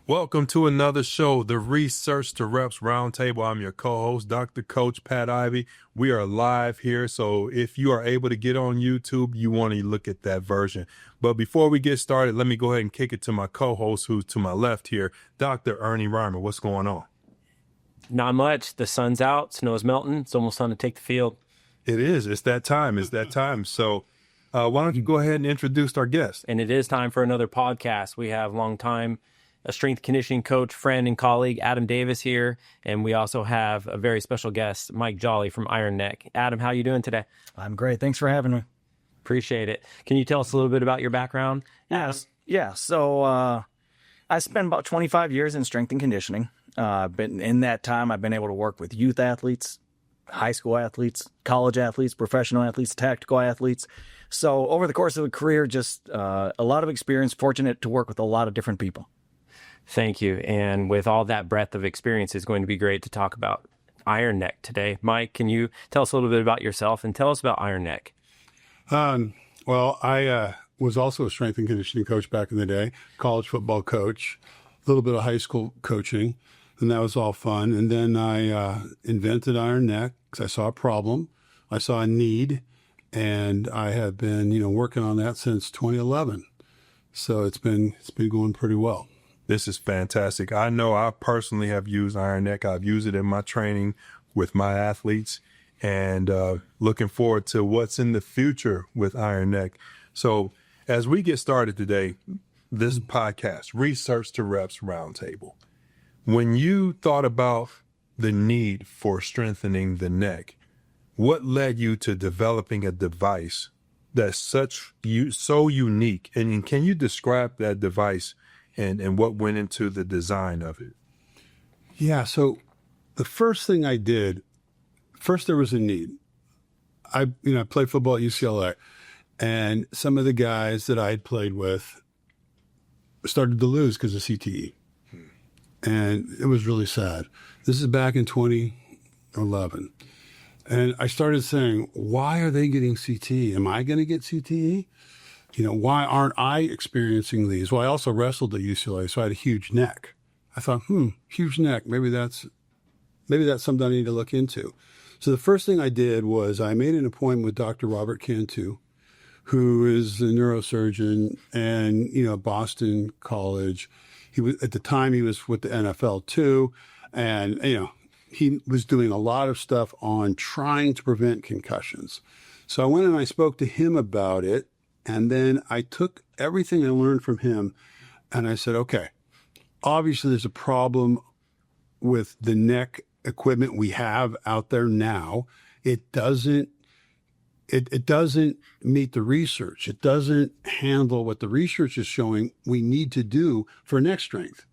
Welcome to another show, the Research to Reps Roundtable. I'm your co-host, Dr. Coach Pat Ivey. We are live here, so if you are able to get on YouTube, you want to look at that version. But before we get started, let me go ahead and kick it to my co-host, who's to my left here, Dr. Ernie Reimer. What's going on? Not much. The sun's out, snow's melting. It's almost time to take the field. It is. It's that time. It's that time. So why don't you go ahead and introduce our guest? And it is time for another podcast. We have a strength conditioning coach, friend, and colleague, Adam Davis here. And we also have a very special guest, Mike Jolly from Iron Neck. Adam, how you doing today? I'm great. Thanks for having me. Appreciate it. Can you tell us a little bit about your background? Yes. Yeah. So I spent about 25 years in strength and conditioning. But in that time, I've been able to work with youth athletes, high school athletes, college athletes, professional athletes, tactical athletes. So over the course of a career, just a lot of experience, fortunate to work with a lot of different people. Thank you. And with all that breadth of experience, it's going to be great to talk about Iron Neck today. Mike, can you tell us a little bit about yourself and tell us about Iron Neck? Well, I was also a strength and conditioning coach back in the day, college football coach, a little bit of high school coaching, and that was all fun. And then I invented Iron Neck because I saw a problem, I saw a need, and I have been, working on that since 2011. So it's been going pretty well. This is fantastic. I know I personally have used Iron Neck. I've used it in my training with my athletes, and looking forward to what's in the future with Iron Neck. So as we get started today, this podcast, Research to Reps Roundtable, when you thought about the need for strengthening the neck, what led you to developing a device that's so unique? And can you describe that device and what went into the design of it? Yeah, so the first thing I did, there was a need. I played football at UCLA, and some of the guys that I had played with started to lose because of CTE. And it was really sad. This is back in 2011. And I started saying, why are they getting CTE? Am I going to get CTE? Why aren't I experiencing these? Well, I also wrestled at UCLA, so I had a huge neck. I thought, huge neck. Maybe that's something I need to look into. So the first thing I did was I made an appointment with Dr. Robert Cantu, who is a neurosurgeon and, Boston College. At the time he was with the NFL too. And, he was doing a lot of stuff on trying to prevent concussions. So I went and I spoke to him about it. And then I took everything I learned from him and I said, okay, obviously there's a problem with the neck equipment we have out there now. It doesn't meet the research. It doesn't handle what the research is showing we need to do for neck strength.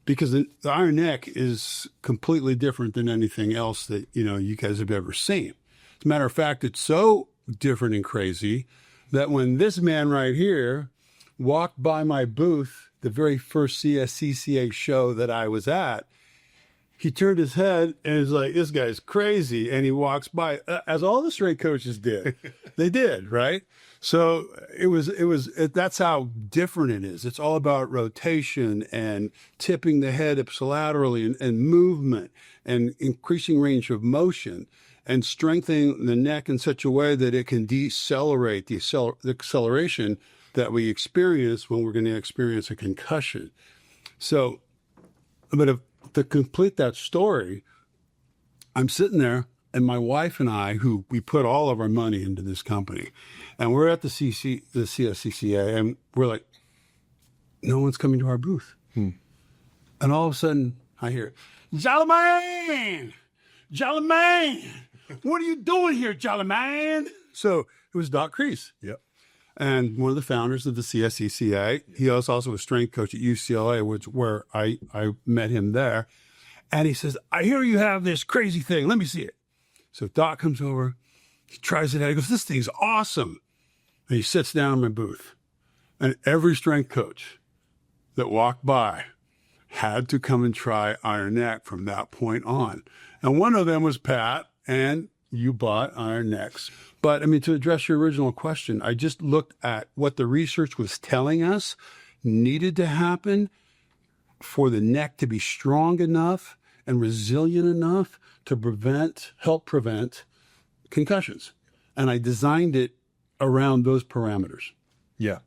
Because the Iron Neck is completely different than anything else that, you guys have ever seen. As a matter of fact, it's so different and crazy that when this man right here walked by my booth, the very first CSCCA show that I was at, he turned his head and is like, this guy's crazy. And he walks by, as all the strength coaches did. They did, right? So that's how different it is. It's all about rotation and tipping the head ipsilaterally and movement and increasing range of motion and strengthening the neck in such a way that it can decelerate the acceleration that we experience when we're going to experience a concussion. So, but to complete that story, I'm sitting there, and my wife and I, who we put all of our money into this company, and we're at the CSCCA, and we're like, no one's coming to our booth. And all of a sudden, I hear, Jolly Man! Jolly Man! What are you doing here, Jolly Man? So it was Doc Crease. Yep. And one of the founders of the CSCCA. He was also a strength coach at UCLA, where I met him there. And he says, I hear you have this crazy thing. Let me see it. So Doc comes over. He tries it out. He goes, this thing's awesome. And he sits down in my booth. And every strength coach that walked by had to come and try Iron Neck from that point on. And one of them was Pat, and you bought Iron Necks. But to address your original question, I just looked at what the research was telling us needed to happen for the neck to be strong enough and resilient enough to help prevent concussions. And I designed it around those parameters. Yeah.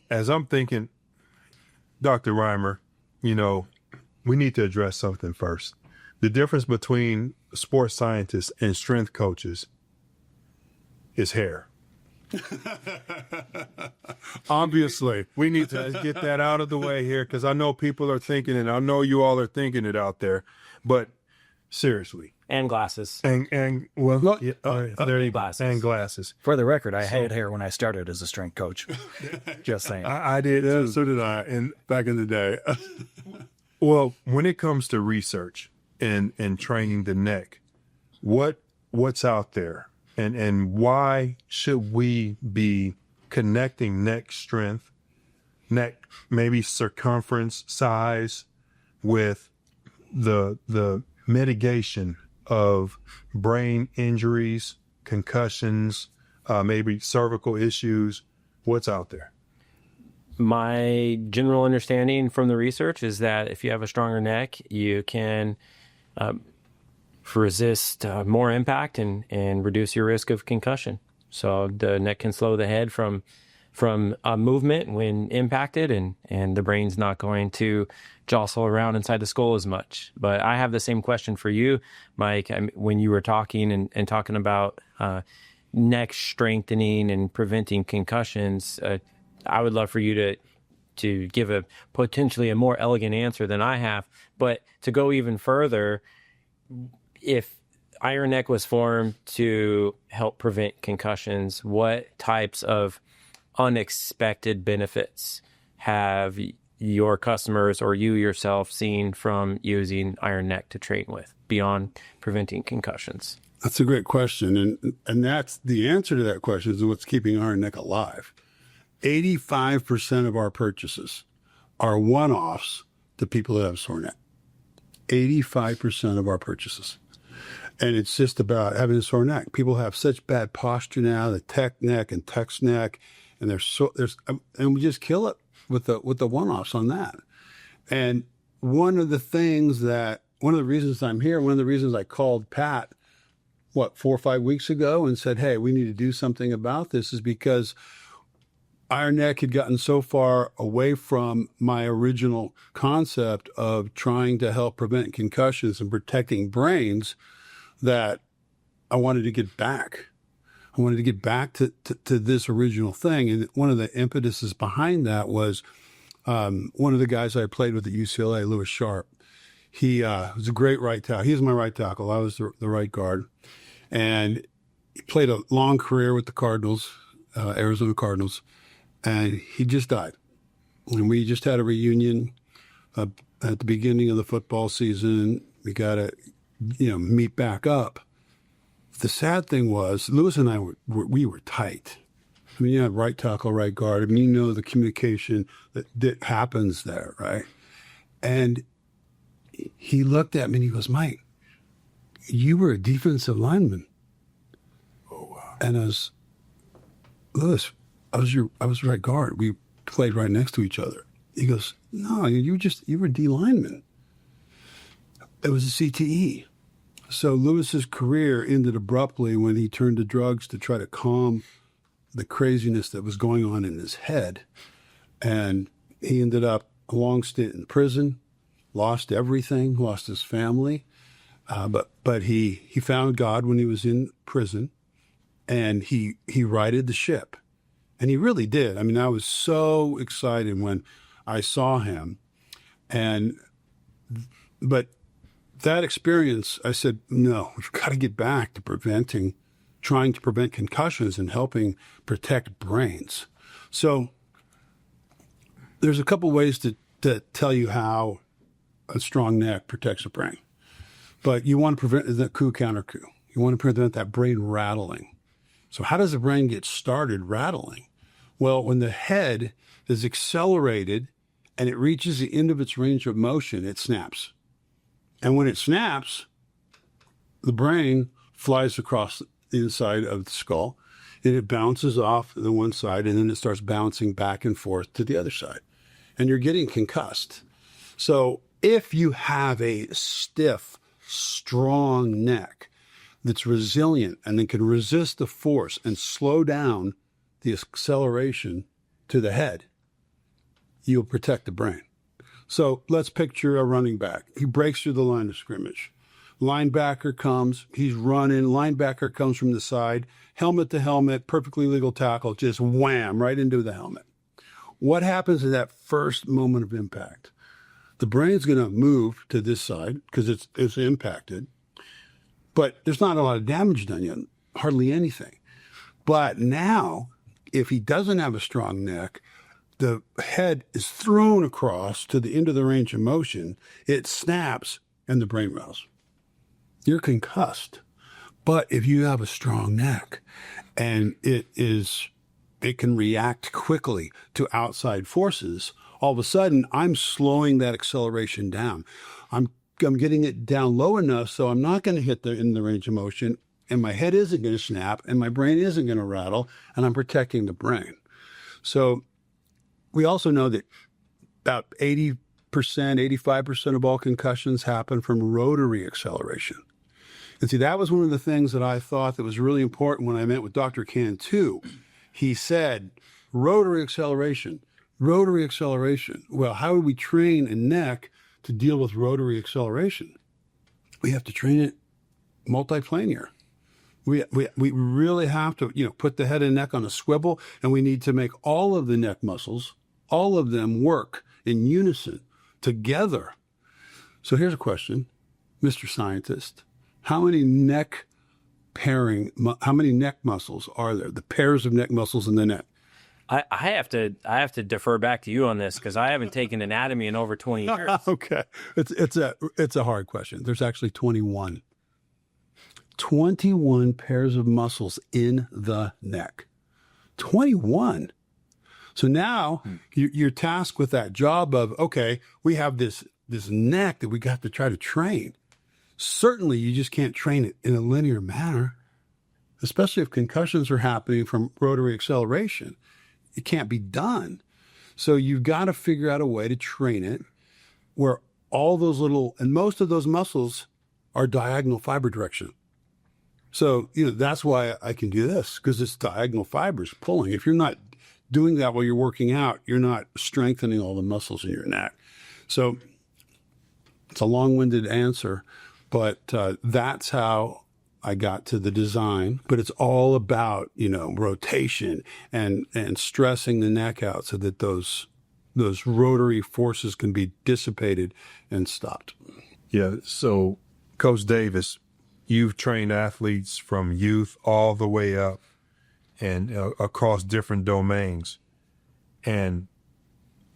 As I'm thinking, Dr. Reimer, we need to address something first. The difference between sports scientists and strength coaches is hair. Obviously, we need to get that out of the way here, because I know people are thinking, and I know you all are thinking it out there, but seriously. And glasses. And well, there you go. Glasses. And glasses. For the record, I had hair when I started as a strength coach. Just saying. I did too. So did I, back in the day. Well, when it comes to research and training the neck, what's out there, and why should we be connecting neck strength, neck maybe circumference size, with the mitigation of brain injuries, concussions, maybe cervical issues? What's out there? My general understanding from the research is that if you have a stronger neck, you can resist more impact and reduce your risk of concussion. So the neck can slow the head from movement when impacted, and the brain's not going to jostle around inside the skull as much. But I have the same question for you, Mike. When you were talking and talking about neck strengthening and preventing concussions, I would love for you to give a potentially a more elegant answer than I have. But to go even further, if Iron Neck was formed to help prevent concussions, what types of unexpected benefits have your customers or you yourself seen from using Iron Neck to train with beyond preventing concussions? That's a great question. And that's the answer to that question is what's keeping Iron Neck alive. 85% of our purchases are one-offs to people that have sore neck. 85% of our purchases. And it's just about having a sore neck. People have such bad posture now, the tech neck and text neck, and and we just kill it with the one-offs on that. And one of the reasons I'm here, one of the reasons I called Pat, 4 or 5 weeks ago and said, hey, we need to do something about this, is because Iron Neck had gotten so far away from my original concept of trying to help prevent concussions and protecting brains that I wanted to get back. I wanted to get back to this original thing. And one of the impetuses behind that was one of the guys I played with at UCLA, Lewis Sharp. He was a great right tackle. He was my right tackle. I was the right guard. And he played a long career with the Cardinals, Arizona Cardinals. And he just died. And we just had a reunion at the beginning of the football season. We got to, meet back up. The sad thing was, Lewis and I we were tight. I mean, you have right tackle, right guard. I mean, the communication that happens there, right? And he looked at me and he goes, Mike, you were a defensive lineman. Oh, wow. And I was, Lewis, I was right guard. We played right next to each other. He goes, no, you were a D lineman. It was a CTE. So Lewis's career ended abruptly when he turned to drugs to try to calm the craziness that was going on in his head. And he ended up a long stint in prison, lost everything, lost his family. But he found God when he was in prison, and he righted the ship. And he really did. I mean, I was so excited when I saw him. But that experience, I said, no, we've got to get back to trying to prevent concussions and helping protect brains. So there's a couple ways to tell you how a strong neck protects a brain. But you want to prevent the coup counter coup. You want to prevent that brain rattling. So how does the brain get started rattling? Well, when the head is accelerated and it reaches the end of its range of motion, it snaps. And when it snaps, the brain flies across the inside of the skull, and it bounces off the one side, and then it starts bouncing back and forth to the other side. And you're getting concussed. So If you have a stiff, strong neck that's resilient and then can resist the force and slow down the acceleration to the head, you'll protect the brain. So let's picture a running back. He breaks through the line of scrimmage. Linebacker comes, he's running, linebacker comes from the side, helmet to helmet, perfectly legal tackle, just wham, right into the helmet. What happens in that first moment of impact? The brain's going to move to this side because it's impacted, but there's not a lot of damage done yet, hardly anything. But now, if he doesn't have a strong neck, the head is thrown across to the end of the range of motion, it snaps, and the brain rattles. You're concussed. But if you have a strong neck and it can react quickly to outside forces, all of a sudden I'm slowing that acceleration down. I'm getting it down low enough so I'm not going to hit in the range of motion, and my head isn't going to snap, and my brain isn't going to rattle, and I'm protecting the brain. So we also know that about 80%, 85% of all concussions happen from rotary acceleration. And see, that was one of the things that I thought that was really important when I met with Dr. Cantu. He said, rotary acceleration. Well, how do we train a neck to deal with rotary acceleration? We have to train it multi-planar. We really have to, put the head and neck on a swivel, and we need to make all of the neck muscles, all of them work in unison together. So here's a question, Mr. Scientist. How many neck muscles are there? The pairs of neck muscles in the neck. I have to defer back to you on this because I haven't taken anatomy in over 20 years. Okay. It's a hard question. There's actually 21. 21 pairs of muscles in the neck. 21. So now you're tasked with that job of, okay, we have this neck that we got to try to train. Certainly, you just can't train it in a linear manner, especially if concussions are happening from rotary acceleration. It can't be done. So you've got to figure out a way to train it where all those and most of those muscles are diagonal fiber direction. So, that's why I can do this, because it's diagonal fibers pulling. If you're not doing that while you're working out, you're not strengthening all the muscles in your neck. So it's a long-winded answer. But that's how I got to the design. But it's all about, rotation and stressing the neck out so that those rotary forces can be dissipated and stopped. Yeah. So, Coach Davis, you've trained athletes from youth all the way up and across different domains. And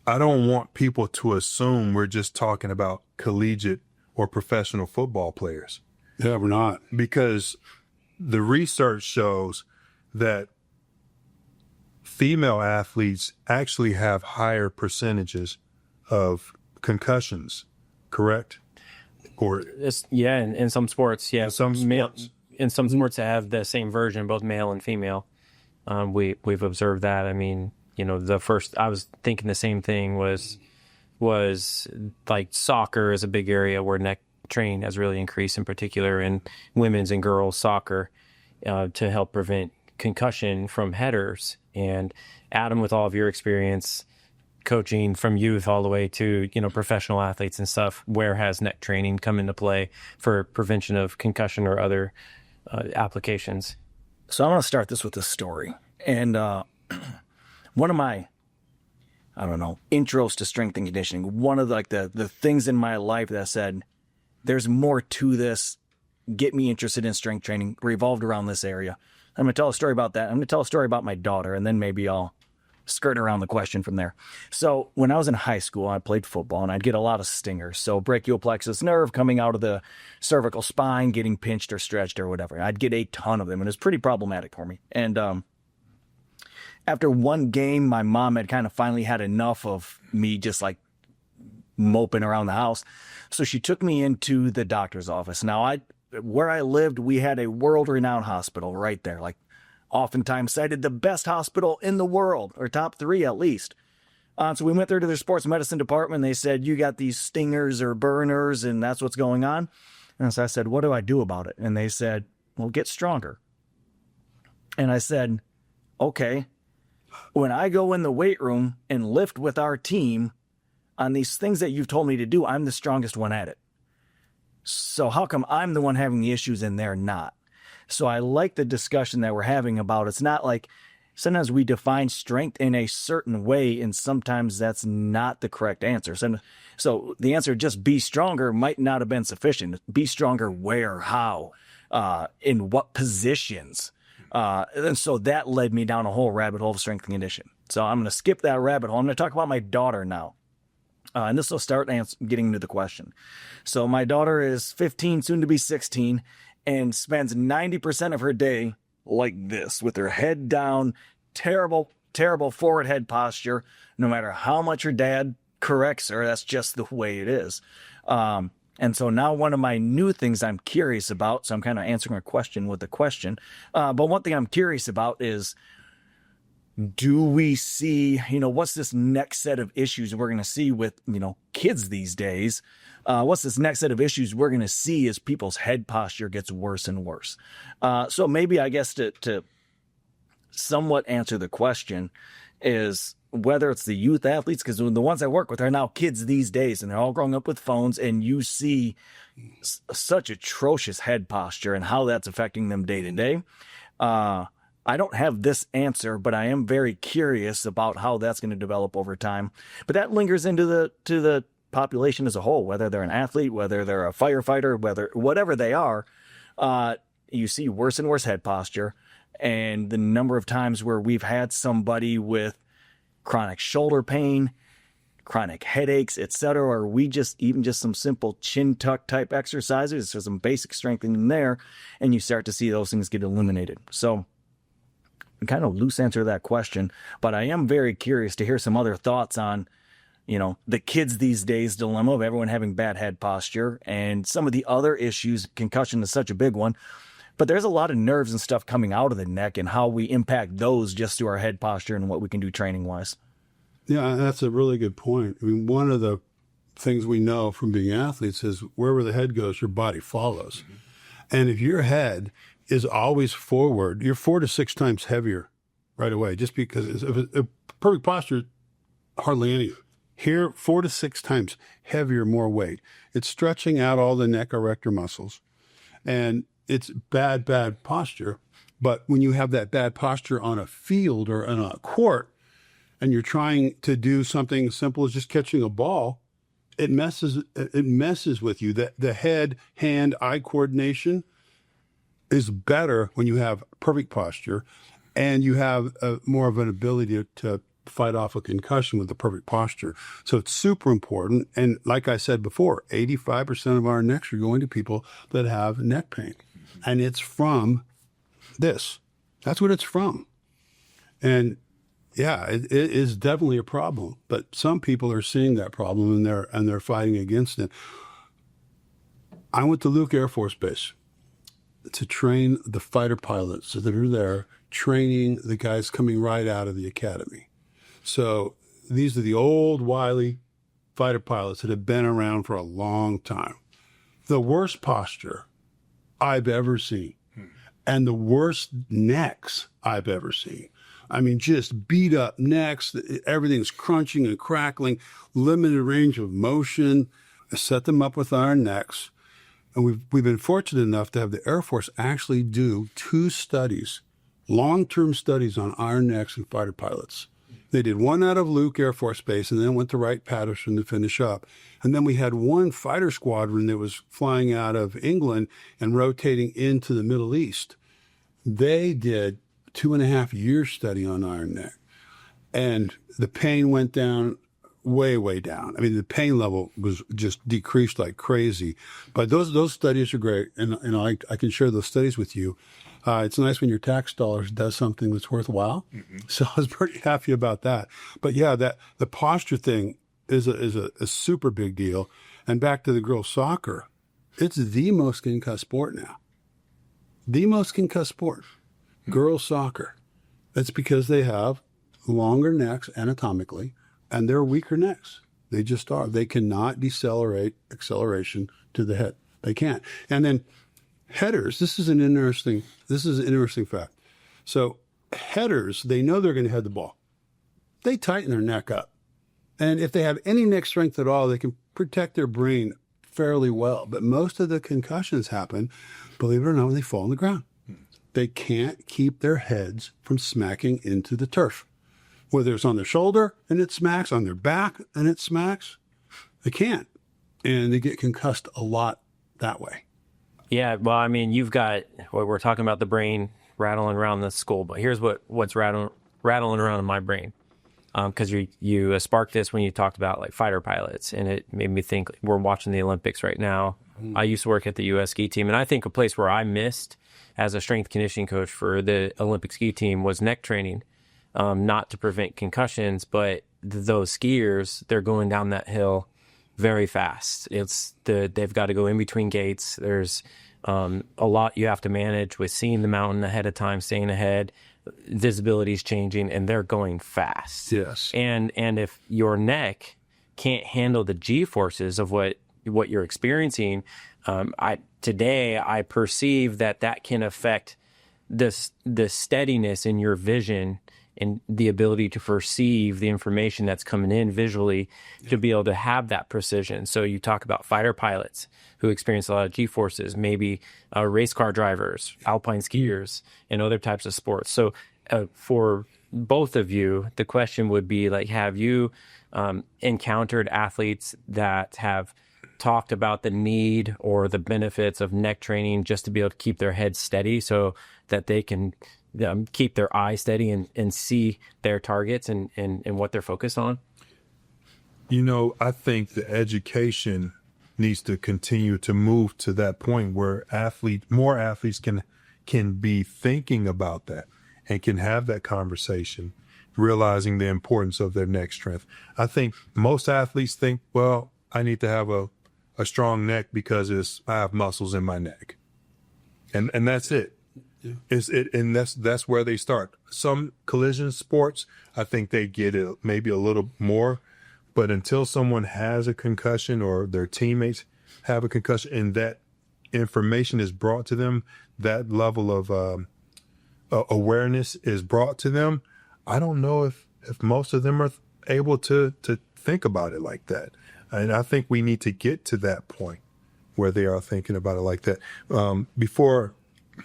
I don't want people to assume we're just talking about collegiate or professional football players. Yeah, we're not. Because the research shows that female athletes actually have higher percentages of concussions, correct? Or in some sports, yeah. In some sports. In some sports that have the same version, both male and female. We've observed that. I mean, I was thinking the same thing was like soccer is a big area where neck training has really increased, in particular in women's and girls soccer, to help prevent concussion from headers. And Adam, with all of your experience coaching from youth all the way to, professional athletes and stuff, where has neck training come into play for prevention of concussion or other applications? So I'm going to start this with a story. And one of my, intros to strength and conditioning, one of the things in my life that said, there's more to this, get me interested in strength training, revolved around this area. I'm going to tell a story about that. I'm going to tell a story about my daughter, and then maybe I'll skirt around the question from there. So when I was in high school, I played football, and I'd get a lot of stingers. So brachial plexus nerve coming out of the cervical spine, getting pinched or stretched or whatever. I'd get a ton of them, and it was pretty problematic for me. And after one game, my mom had kind of finally had enough of me just like moping around the house. So she took me into the doctor's office. Now, where I lived, we had a world-renowned hospital right there, like oftentimes cited the best hospital in the world, or top 3 at least. So we went there to their sports medicine department. They said, you got these stingers or burners, and that's what's going on. And so I said, what do I do about it? And they said, well, get stronger. And I said, okay, when I go in the weight room and lift with our team on these things that you've told me to do, I'm the strongest one at it. So how come I'm the one having the issues and they're not? So I like the discussion that we're having about it's not like sometimes we define strength in a certain way, and sometimes that's not the correct answer. So the answer, just be stronger, might not have been sufficient. Be stronger where, how, in what positions? And so that led me down a whole rabbit hole of strength and conditioning. So I'm going to skip that rabbit hole. I'm going to talk about my daughter now. And this will start getting into the question. So my daughter is 15, soon to be 16, and spends 90% of her day like this, with her head down, terrible, terrible forward head posture. No matter how much her dad corrects her, that's just the way it is. And so now one of my new things I'm curious about, so I'm kind of answering a question with a question. But one thing I'm curious about is, do we see, what's this next set of issues we're going to see with, kids these days? What's this next set of issues we're going to see as people's head posture gets worse and worse? So maybe, I guess, to somewhat answer the question is whether it's the youth athletes, because the ones I work with are now kids these days, and they're all growing up with phones, and you see such atrocious head posture and how that's affecting them day to day. I don't have this answer, but I am very curious about how that's going to develop over time. But that lingers into the population as a whole, whether they're an athlete, whether they're a firefighter, whatever they are. You see worse and worse head posture, and the number of times where we've had somebody with chronic shoulder pain, chronic headaches, etc., or we just some simple chin tuck type exercises, so some basic strengthening there, and you start to see those things get eliminated. So kind of loose answer to that question, but I am very curious to hear some other thoughts on, the kids these days dilemma of everyone having bad head posture and some of the other issues. Concussion is such a big one, but there's a lot of nerves and stuff coming out of the neck and how we impact those just through our head posture and what we can do training wise. Yeah, that's a really good point. I mean, one of the things we know from being athletes is wherever the head goes, your body follows. Mm-hmm. And if your head is always forward, you're 4 to 6 times heavier right away, just because a perfect posture, hardly any. Here, 4 to 6 times heavier, more weight. It's stretching out all the neck erector muscles, and it's bad posture. But when you have that bad posture on a field or on a court, and you're trying to do something as simple as just catching a ball, it messes with you. The head, hand, eye coordination is better when you have perfect posture, and you have more of an ability to fight off a concussion with the perfect posture. So it's super important. And like I said before, 85% of our necks are going to people that have neck pain. And it's from this. That's what it's from. And yeah, it is definitely a problem. But some people are seeing that problem and they're fighting against it. I went to Luke Air Force Base to train the fighter pilots that are there, training the guys coming right out of the academy. So these are the old, wily fighter pilots that have been around for a long time. The worst posture I've ever seen, and the worst necks I've ever seen. I mean, just beat up necks, everything's crunching and crackling, limited range of motion. I set them up with iron necks. And we've been fortunate enough to have the Air Force actually do 2 studies, long-term studies on iron necks and fighter pilots. They did one out of Luke Air Force Base and then went to Wright-Patterson to finish up. And then we had one fighter squadron that was flying out of England and rotating into the Middle East. They did 2.5-year study on iron neck. And the pain went down way down. I mean, the pain level was just decreased like crazy. But those studies are great, and I can share those studies with you. It's nice when your tax dollars does something that's worthwhile. Mm-hmm. So I was pretty happy about that. But yeah, the posture thing is a super big deal. And back to the girls' soccer, it's the most concussed sport now. The most concussed sport, girls' soccer. That's because they have longer necks anatomically, and they're weaker necks. They just are. They cannot decelerate acceleration to the head. They can't. And then headers, this is an interesting fact. So headers, they know they're going to head the ball. They tighten their neck up. And if they have any neck strength at all, they can protect their brain fairly well. But most of the concussions happen, believe it or not, when they fall on the ground. They can't keep their heads from smacking into the turf. Whether it's on their shoulder and it smacks, on their back and it smacks, they can't. And they get concussed a lot that way. Yeah, well, I mean, you've got, we're talking about the brain rattling around the skull, but here's what's rattling around in my brain. Because you sparked this when you talked about like fighter pilots, and it made me think we're watching the Olympics right now. I used to work at the U.S. ski team, and I think a place where I missed as a strength conditioning coach for the Olympic ski team was neck training, not to prevent concussions, but those skiers, they're going down that hill very fast. They've got to go in between gates. There's a lot you have to manage with seeing the mountain ahead of time, staying ahead. Visibility is changing, and they're going fast. Yes. And if your neck can't handle the G forces of what you're experiencing, I perceive that can affect the steadiness in your vision and the ability to perceive the information that's coming in visually to be able to have that precision. So you talk about fighter pilots who experience a lot of G forces, maybe race car drivers, alpine skiers, and other types of sports. So for both of you, the question would be like, have you encountered athletes that have talked about the need or the benefits of neck training just to be able to keep their head steady so that they can keep their eye steady and see their targets and what they're focused on? You know, I think the education needs to continue to move to that point where more athletes can be thinking about that and can have that conversation, realizing the importance of their neck strength. I think most athletes think, well, I need to have a strong neck because I have muscles in my neck. And that's it. Yeah. And that's where they start. Some collision sports, I think they get it maybe a little more, but until someone has a concussion or their teammates have a concussion and that information is brought to them, that level of awareness is brought to them, I don't know if most of them are able to think about it like that. And I think we need to get to that point where they are thinking about it like that. Before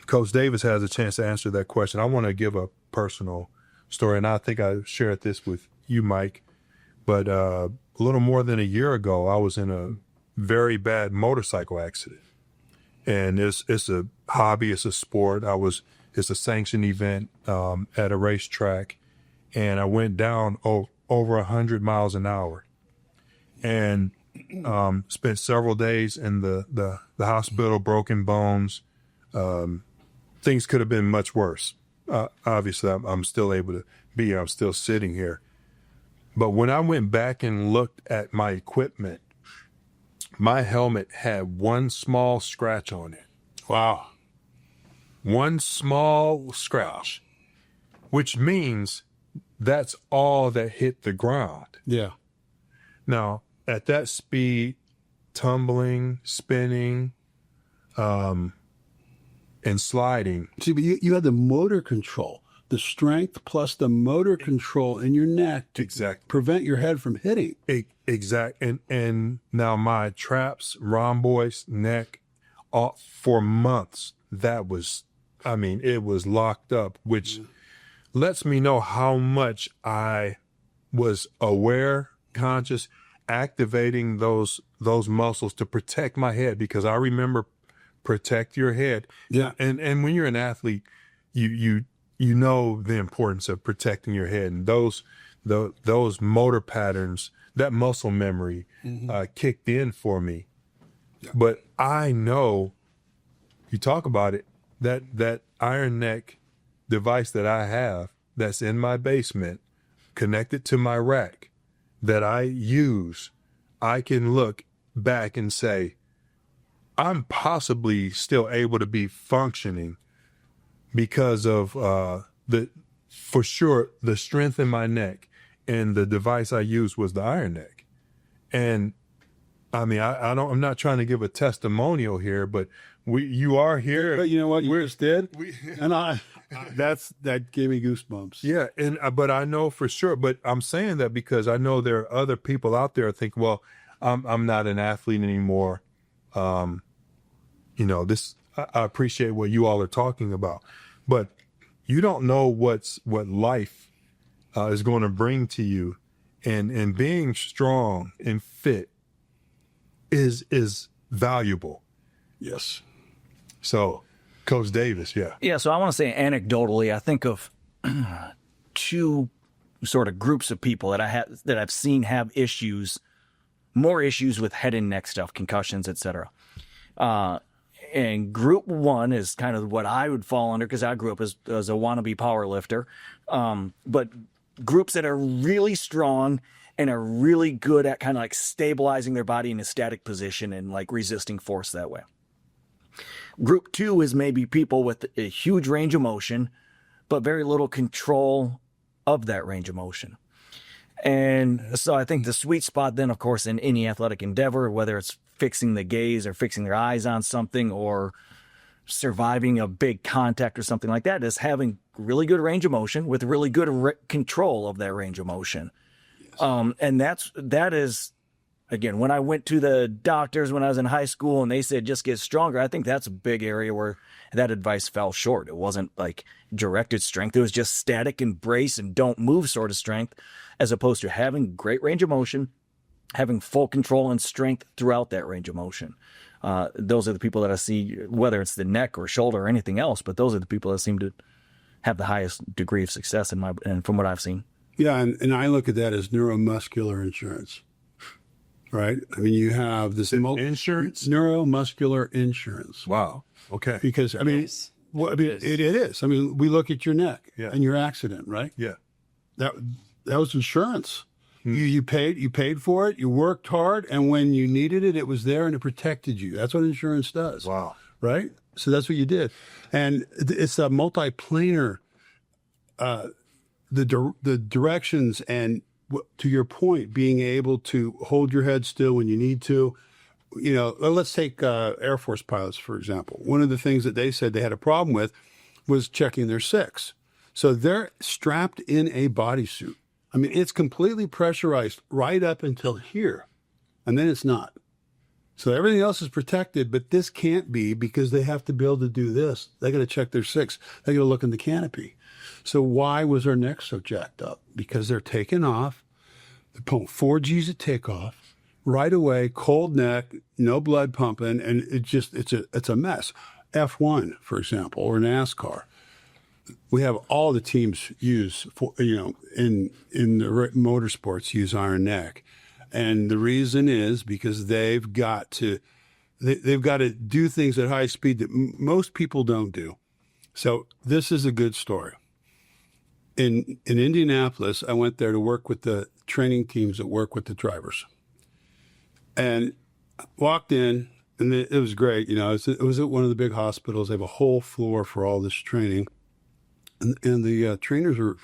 Coach Davis has a chance to answer that question, I want to give a personal story, and I think I shared this with you, Mike. But a little more than a year ago, I was in a very bad motorcycle accident. And it's a hobby, it's a sport. It's a sanctioned event at a racetrack, and I went down over 100 miles an hour, and spent several days in the hospital, broken bones. Things could have been much worse. Obviously, I'm still able to be here. I'm still sitting here. But when I went back and looked at my equipment, my helmet had one small scratch on it. Wow. One small scratch, which means that's all that hit the ground. Yeah. Now, at that speed, tumbling, spinning, and sliding. See, but you had the motor control, the strength plus the motor control in your neck to prevent your head from hitting. And now my traps, rhomboids, neck, for months, it was locked up, which lets me know how much I was aware, conscious, activating those muscles to protect my head, because I remember protect your head. Yeah. And when you're an athlete, you know the importance of protecting your head, and those motor patterns, that muscle memory kicked in for me. Yeah. But I know, you talk about it, that iron neck device that I have that's in my basement, connected to my rack, that I use, I can look back and say, I'm possibly still able to be functioning because of for sure the strength in my neck and the device I used was the iron neck. And I mean, I'm not trying to give a testimonial here, but you are here. But you know what you just did? And that gave me goosebumps. Yeah. And, but I know for sure, but I'm saying that because I know there are other people out there think, well, I'm not an athlete anymore. I appreciate what you all are talking about, but you don't know what life is going to bring to you, and being strong and fit is valuable. Yes. So, Coach Davis, yeah. Yeah, so I want to say anecdotally, I think of two sort of groups of people that I've seen have more issues with head and neck stuff, concussions, etc. And group one is kind of what I would fall under because I grew up as a wannabe power lifter. But groups that are really strong and are really good at kind of like stabilizing their body in a static position and like resisting force that way. Group two is maybe people with a huge range of motion, but very little control of that range of motion. And so I think the sweet spot then, of course, in any athletic endeavor, whether it's fixing the gaze or fixing their eyes on something or surviving a big contact or something like that, is having really good range of motion with really good control of that range of motion. And that is, again, when I went to the doctors when I was in high school and they said just get stronger, I think that's a big area where that advice fell short. It wasn't like directed strength. It was just static and brace and don't move sort of strength, as opposed to having great range of motion, having full control and strength throughout that range of motion. Those are the people that I see, whether it's the neck or shoulder or anything else, but those are the people that seem to have the highest degree of success and from what I've seen. Yeah, and I look at that as neuromuscular insurance, right? I mean, you have this insurance, neuromuscular insurance. Wow. Okay. Because I mean, it is. I mean, we look at your neck and your accident, right? Yeah. That was insurance. You paid for it. You worked hard, and when you needed it, it was there and it protected you. That's what insurance does. Wow. Right. So that's what you did, and it's a multi-planar. The directions and to your point, being able to hold your head still when you need to. You know, let's take Air Force pilots, for example. One of the things that they said they had a problem with was checking their six. So they're strapped in a bodysuit. I mean, it's completely pressurized right up until here, and then it's not. So everything else is protected, but this can't be because they have to be able to do this. They got to check their six. They got to look in the canopy. So why was their neck so jacked up? Because they're taking off. They're pulling 4 Gs at takeoff. Right away, cold neck, no blood pumping, and it's a mess. F1, for example, or NASCAR. We have all the teams use in the motorsports use iron neck, and the reason is because they've got to do things at high speed that most people don't do. So this is a good story. In Indianapolis, I went there to work with the training teams that work with the drivers, and walked in, and it was great. You know, it was at one of the big hospitals. They have a whole floor for all this training. And the trainers are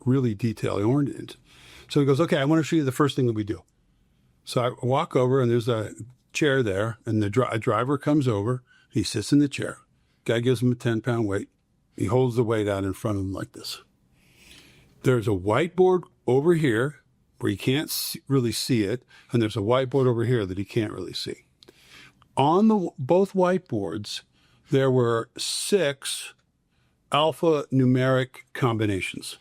really detail-oriented. So he goes, okay, I want to show you the first thing that we do. So I walk over, and there's a chair there, and a driver comes over. He sits in the chair. Guy gives him a 10-pound weight. He holds the weight out in front of him like this. There's a whiteboard over here where you can't really see it, and there's a whiteboard over here that he can't really see. On both whiteboards, there were 6 alphanumeric combinations,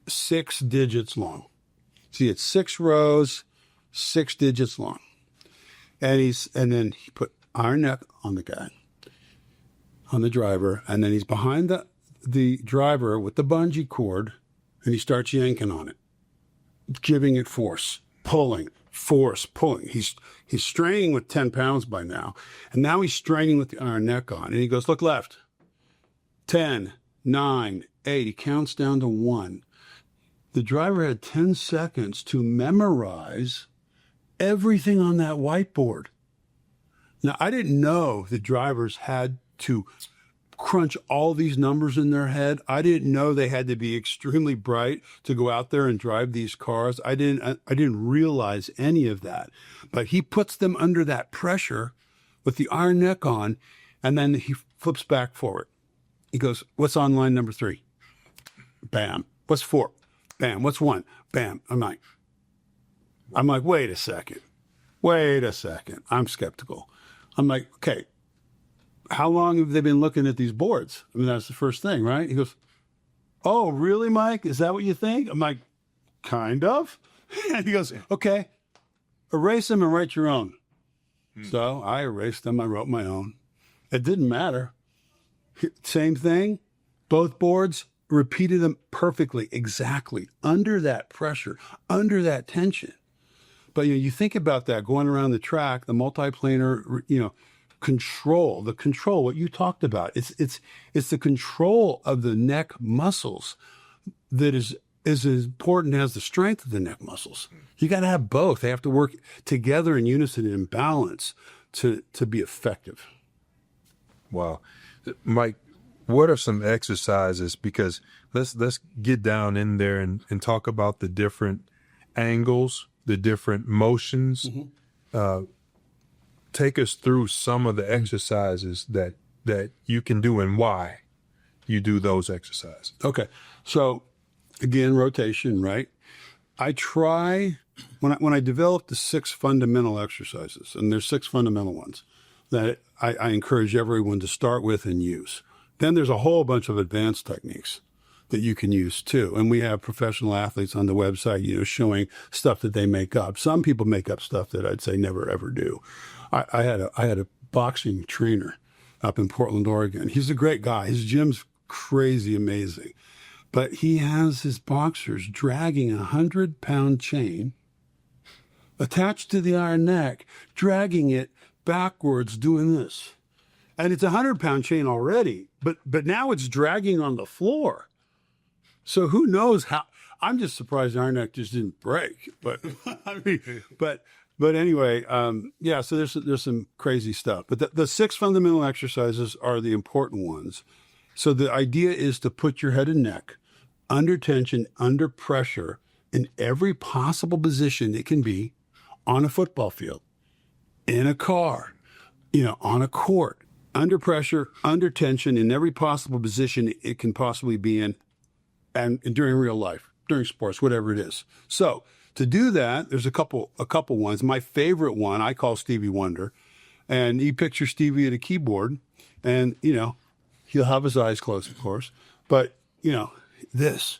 6 digits long. See, it's 6 rows, 6 digits long. And then he put iron neck on the guy, on the driver, and then he's behind the driver with the bungee cord, and he starts yanking on it, giving it force, pulling, force, pulling. He's straining with 10 pounds by now, and now he's straining with the iron neck on, and he goes, look left. 10, 9, 8. He counts down to 1. The driver had 10 seconds to memorize everything on that whiteboard. Now, I didn't know the drivers had to crunch all these numbers in their head. I didn't know they had to be extremely bright to go out there and drive these cars. I didn't realize any of that. But he puts them under that pressure with the iron neck on, and then he flips back forward. He goes, "What's on line number 3?" Bam. "What's 4?" Bam. "What's 1?" Bam. I'm like, wait a second. I'm skeptical. I'm like, okay, how long have they been looking at these boards? I mean, that's the first thing, right? He goes, "Oh, really, Mike? Is that what you think?" I'm like, kind of. And he goes, "Okay, erase them and write your own." So I erased them. I wrote my own. It didn't matter. Same thing. Both boards, repeated them perfectly, exactly, under that pressure, under that tension. But you think about that going around the track, the multi-planar, control, what you talked about. It's the control of the neck muscles that is as important as the strength of the neck muscles. You got to have both. They have to work together in unison and in balance to be effective. Wow. Mike, what are some exercises? Because let's get down in there and talk about the different angles, the different motions. Take us through some of the exercises that you can do and why you do those exercises. Okay. So again, rotation, right? I try, when I develop the 6 fundamental exercises, and there's 6 fundamental ones that I encourage everyone to start with and use. Then there's a whole bunch of advanced techniques that you can use too. And we have professional athletes on the website, showing stuff that they make up. Some people make up stuff that I'd say never ever do. I had a boxing trainer up in Portland, Oregon. He's a great guy. His gym's crazy amazing. But he has his boxers dragging a 100-pound chain attached to the iron neck, dragging it backwards, doing this. And it's a 100-pound chain already, but now it's dragging on the floor. So who knows how? I'm just surprised the iron neck just didn't break. But but anyway, so there's some crazy stuff. But the 6 fundamental exercises are the important ones. So the idea is to put your head and neck under tension, under pressure, in every possible position it can be on a football field, in a car, on a court, under pressure, under tension, in every possible position it can possibly be in, and during real life, during sports, whatever it is. So to do that, there's a couple ones. My favorite one I call Stevie Wonder, and you picture Stevie at a keyboard, and he'll have his eyes closed, of course, but this,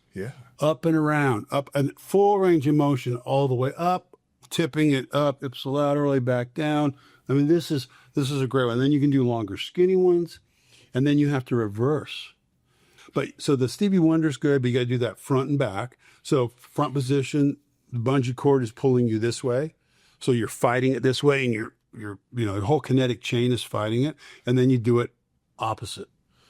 up and around, up, and full range of motion all the way up, tipping it up ipsilaterally back down. I mean, this is a great one. Then you can do longer, skinny ones, and then you have to reverse. But so the Stevie Wonder's good, but you got to do that front and back. So front position, the bungee cord is pulling you this way, so you're fighting it this way, and your the whole kinetic chain is fighting it, and then you do it opposite.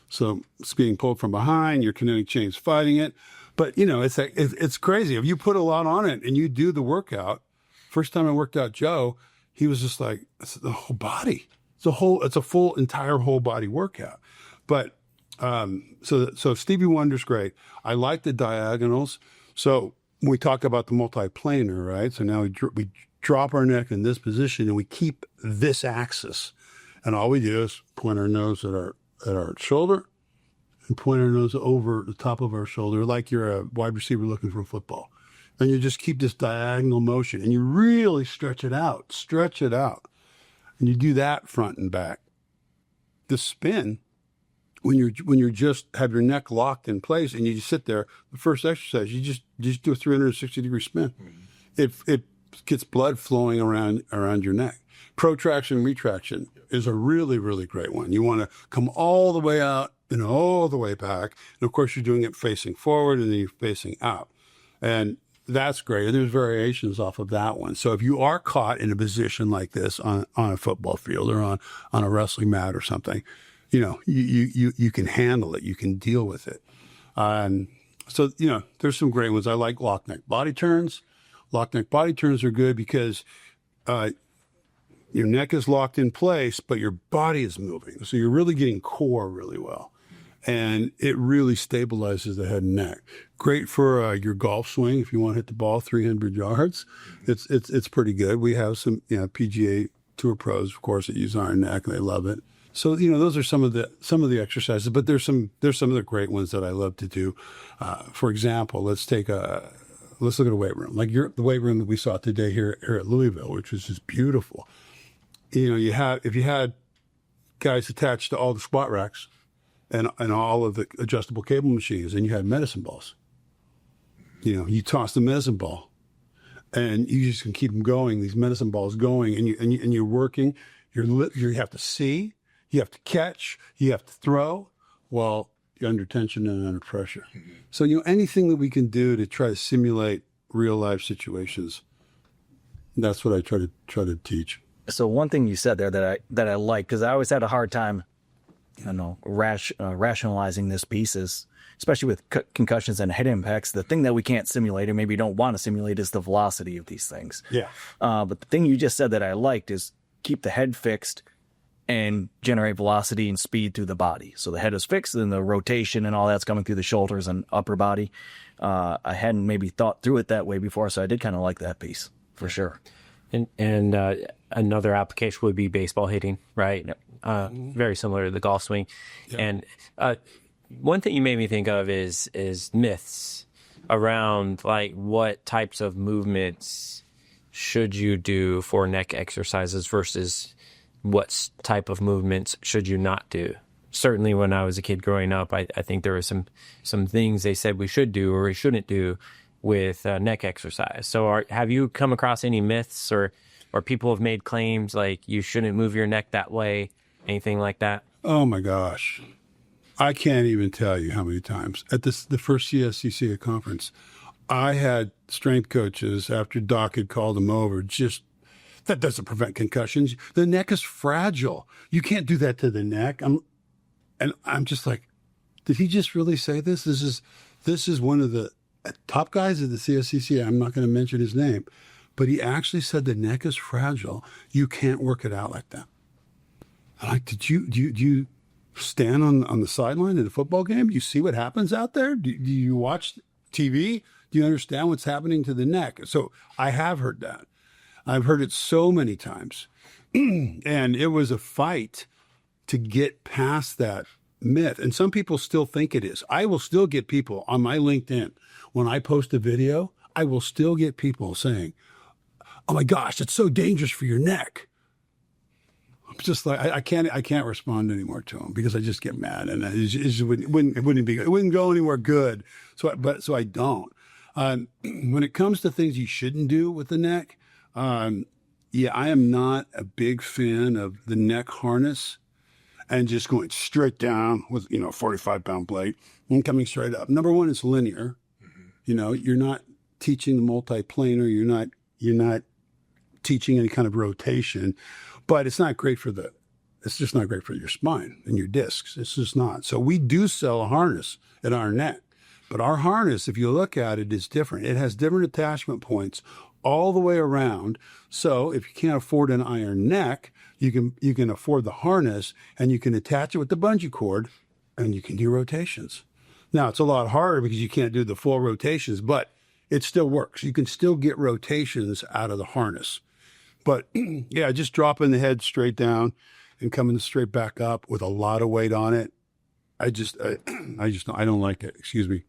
So it's being pulled from behind, your kinetic chain's fighting it. But it's crazy. If you put a lot on it and you do the workout, first time I worked out Joe, he was just like, it's the whole body. It's a full entire whole body workout. But so Stevie Wonder's great. I like the diagonals. So when we talk about the multi-planar, right? So now we drop our neck in this position and we keep this axis. And all we do is point our nose at our shoulder and point our nose over the top of our shoulder like you're a wide receiver looking for a football. And you just keep this diagonal motion and you really stretch it out. And you do that front and back. The spin, when you're just have your neck locked in place and you just sit there, the first exercise, you just do a 360-degree spin. It gets blood flowing around your neck. Protraction, retraction is a really, really great one. You want to come all the way out and all the way back. And of course, you're doing it facing forward and then you're facing out. And that's great. There's variations off of that one. So if you are caught in a position like this on a football field or on a wrestling mat or something, you can handle it. You can deal with it. So there's some great ones. I like lock neck body turns. Lock neck body turns are good because your neck is locked in place, but your body is moving. So you're really getting core really well. and it really stabilizes the head and neck. Great for your golf swing if you want to hit the ball 300 yards. It's pretty good. We have some PGA Tour pros, of course, that use iron neck, and they love it. So those are some of the exercises, but there's some of the great ones that I love to do. For example, let's look at a weight room, like the weight room that we saw today here at Louisville, which was just beautiful. If you had guys attached to all the squat racks and all of the adjustable cable machines, and you had medicine balls. You toss the medicine ball, and you just can keep them going. These medicine balls going, and you're working. You have to see. You have to catch, you have to throw while you're under tension and under pressure. Mm-hmm. So, anything that we can do to try to simulate real life situations, that's what I try to teach. So one thing you said there that I like, because I always had a hard time, rationalizing this piece is, especially with concussions and head impacts, the thing that we can't simulate or maybe don't want to simulate is the velocity of these things. Yeah. But the thing you just said that I liked is keep the head fixed and generate velocity and speed through the body. So the head is fixed, and the rotation and all that's coming through the shoulders and upper body. I hadn't maybe thought through it that way before, so I did kind of like that piece for sure. And another application would be baseball hitting, right? Yep. Very similar to the golf swing. Yep. And one thing you made me think of is myths around like what types of movements should you do for neck exercises versus what type of movements should you not do. Certainly when I was a kid growing up, I think there were some things they said we should do or we shouldn't do with neck exercise. So have you come across any myths or people have made claims like you shouldn't move your neck that way, anything like that? Oh my gosh. I can't even tell you how many times. At the first CSCCA conference, I had strength coaches, after Doc had called them over, that doesn't prevent concussions. The neck is fragile. You can't do that to the neck. I'm just like, did he just really say this? This is one of the top guys at the CSCCA. I'm not going to mention his name, but he actually said the neck is fragile. You can't work it out like that. I'm like, do you stand on the sideline at a football game? Do you see what happens out there? Do you watch TV? Do you understand what's happening to the neck? So I have heard that. I've heard it so many times. And it was a fight to get past that myth. And some people still think it is. I will still get people on my LinkedIn. When I post a video, I will still get people saying, oh my gosh, it's so dangerous for your neck. I'm just like, I can't respond anymore to them because I just get mad, and it wouldn't go anywhere good. So I don't. When it comes to things you shouldn't do with the neck, I am not a big fan of the neck harness and just going straight down with, a 45-pound plate and coming straight up. Number one, it's linear. Mm-hmm. You're not teaching the multi-planar. You're not teaching any kind of rotation, but it's just not great for your spine and your discs. It's just not. So we do sell a harness at our neck, but our harness, if you look at it, is different. It has different attachment points all the way around. So if you can't afford an iron neck, you can afford the harness, and you can attach it with the bungee cord, and you can do rotations. Now, it's a lot harder because you can't do the full rotations, but it still works. You can still get rotations out of the harness. But just dropping the head straight down and coming straight back up with a lot of weight on it, I don't like it. Excuse me.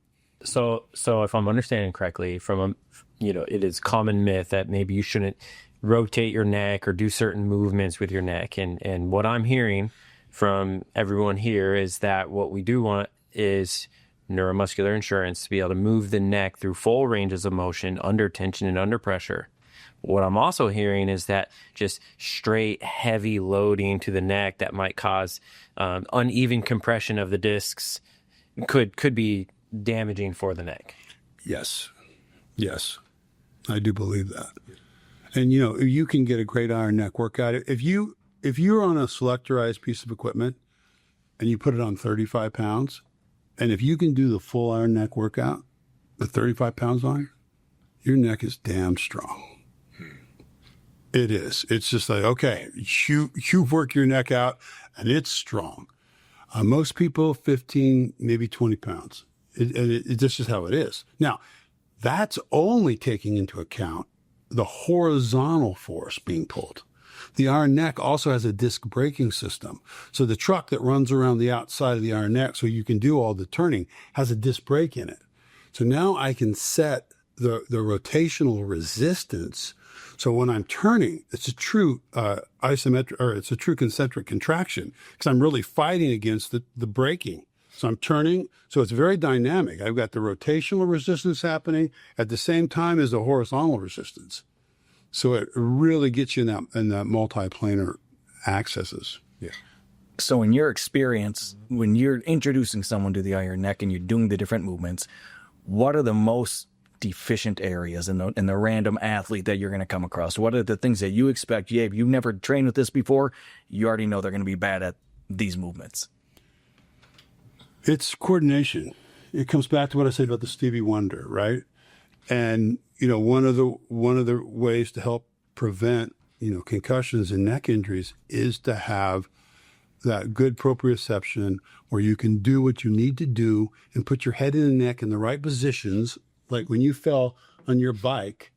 So if I'm understanding correctly, it is common myth that maybe you shouldn't rotate your neck or do certain movements with your neck. And what I'm hearing from everyone here is that what we do want is neuromuscular insurance to be able to move the neck through full ranges of motion under tension and under pressure. What I'm also hearing is that just straight heavy loading to the neck that might cause uneven compression of the discs could be damaging for the neck. Yes, I do believe that. And you can get a great iron neck workout if you're on a selectorized piece of equipment and you put it on 35 pounds, and if you can do the full iron neck workout with 35 pounds on, your neck is damn strong. It is. It's just like, okay, you work your neck out and it's strong. Most people, 15, maybe 20 pounds. It's just how it is. Now, that's only taking into account the horizontal force being pulled. The iron neck also has a disc braking system. So the truck that runs around the outside of the iron neck so you can do all the turning has a disc brake in it. So now I can set the rotational resistance. So when I'm turning, it's a true isometric, or it's a true concentric contraction because I'm really fighting against the braking. So I'm turning, so it's very dynamic. I've got the rotational resistance happening at the same time as the horizontal resistance. So it really gets you in that multi-planar accesses. Yeah. So in your experience, when you're introducing someone to the iron neck and you're doing the different movements, what are the most deficient areas in the random athlete that you're going to come across? What are the things that you expect? Yeah, if you've never trained with this before, you already know they're going to be bad at these movements. It's coordination. It comes back to what I said about the Stevie Wonder, right? And one of the ways to help prevent concussions and neck injuries is to have that good proprioception where you can do what you need to do and put your head and the neck in the right positions. Like when you fell on your bike,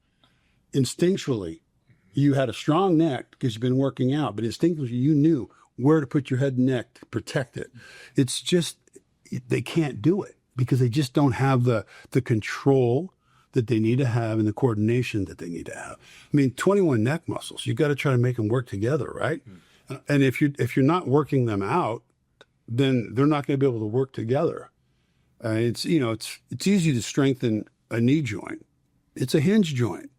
instinctually, you had a strong neck because you've been working out, but instinctively you knew where to put your head and neck to protect it. It's just, they can't do it because they just don't have the control that they need to have and the coordination that they need to have. I mean, 21 neck muscles, you got to try to make them work together, right? And if you're not working them out, then they're not going to be able to work together. It's easy to strengthen a knee joint. It's a hinge joint.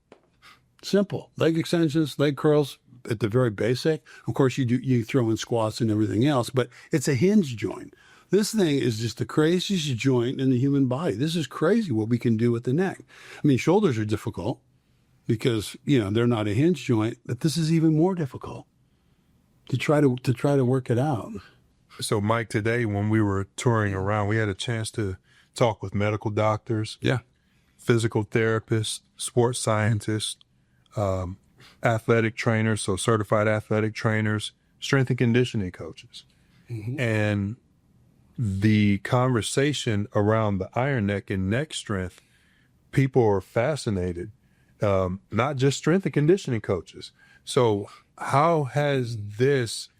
Simple. Leg extensions, leg curls at the very basic. Of course, you throw in squats and everything else, but it's a hinge joint. This thing is just the craziest joint in the human body. This is crazy what we can do with the neck. I mean, shoulders are difficult because, they're not a hinge joint, but this is even more difficult to try to work it out. So, Mike, today when we were touring around, we had a chance to talk with medical doctors, physical therapists, sports scientists, athletic trainers, so certified athletic trainers, strength and conditioning coaches. Mm-hmm. And the conversation around the iron neck and neck strength, people are fascinated, not just strength and conditioning coaches. So how has this